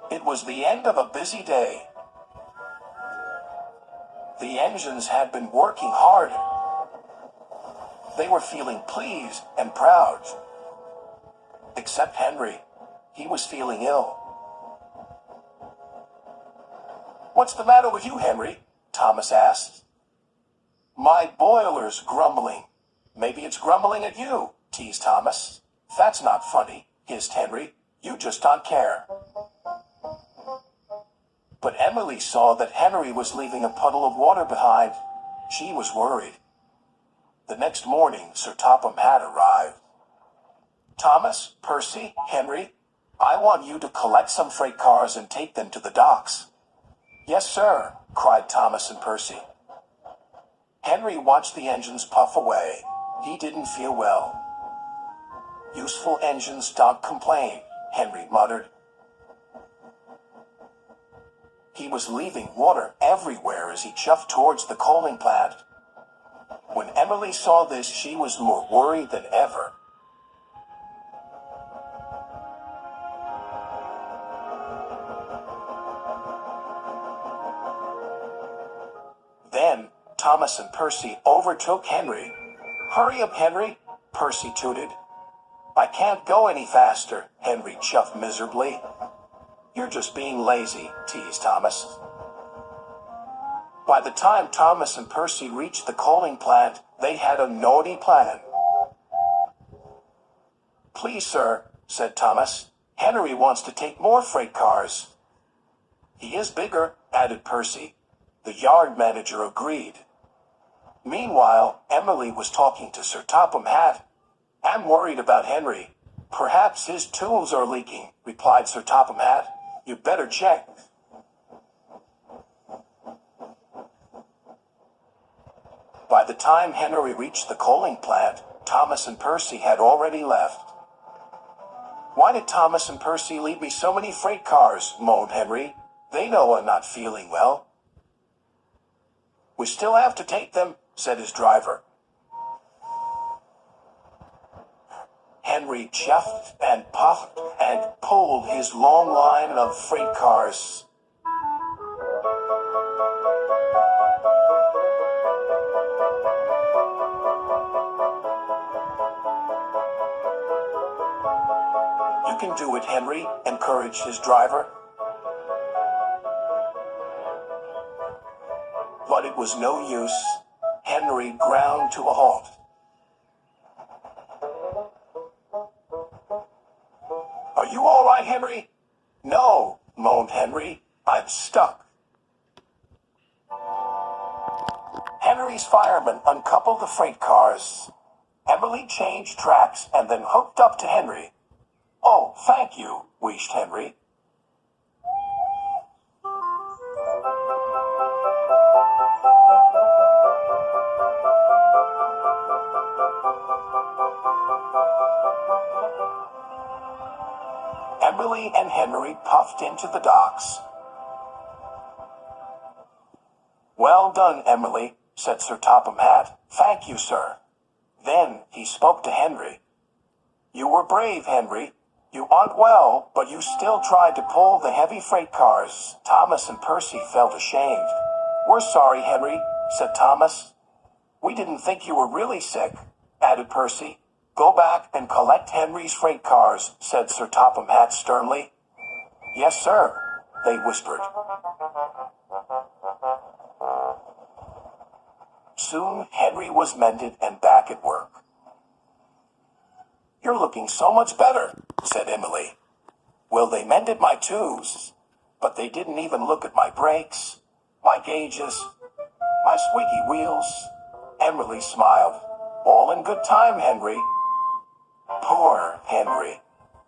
It was the end of a busy day. The engines had been working hard. They were feeling pleased and proud. Except Henry. He was feeling ill. "What's the matter with you, Henry?" Thomas asked. "My boiler's grumbling." "Maybe it's grumbling at you," teased Thomas. "That's not funny," hissed Henry. "You just don't care." But Emily saw that Henry was leaving a puddle of water behind. She was worried. The next morning, Sir Topham Hatt arrived. "Thomas, Percy, Henry, I want you to collect some freight cars and take them to the docks." "Yes, sir," cried Thomas and Percy. Henry watched the engines puff away. He didn't feel well. "Useful engines don't complain," Henry muttered. He was leaving water everywhere as he chuffed towards the coaling plant. When Emily saw this, she was more worried than ever. Then, Thomas and Percy overtook Henry. "Hurry up, Henry," Percy tooted. "I can't go any faster," Henry chuffed miserably. "You're just being lazy," teased Thomas. By the time Thomas and Percy reached the coaling plant, they had a naughty plan. "Please, sir," said Thomas, "Henry wants to take more freight cars." "He is bigger," added Percy. The yard manager agreed. Meanwhile, Emily was talking to Sir Topham Hatt. "I'm worried about Henry. Perhaps his tools are leaking," replied Sir Topham Hatt. "You'd better check." By the time Henry reached the coaling plant, Thomas and Percy had already left. "Why did Thomas and Percy leave me so many freight cars?" moaned Henry. "They know I'm not feeling well." "We still have to take them," said his driver. Henry chuffed and puffed and pulled his long line of freight cars. "You can do it, Henry," encouraged his driver. But it was no use. Henry ground to a halt. "Are you all right, Henry?" "No," moaned Henry. "I'm stuck." Henry's firemen uncoupled the freight cars. Emily changed tracks and then hooked up to Henry. "Oh, thank you," wheezed Henry. Emily and Henry puffed into the docks. "Well done, Emily," said Sir Topham Hatt. "Thank you, sir." Then he spoke to Henry. "You were brave, Henry. You aren't well, but you still tried to pull the heavy freight cars." Thomas and Percy felt ashamed. "We're sorry, Henry," said Thomas. "We didn't think you were really sick," added Percy. "Go back and collect Henry's freight cars," said Sir Topham Hatt sternly. "Yes, sir," they whispered. Soon Henry was mended and back at work. "You're looking so much better," said Emily. "Well, they mended my tubes, but they didn't even look at my brakes, my gauges, my squeaky wheels." Emily smiled. "All in good time, Henry." Poor Henry.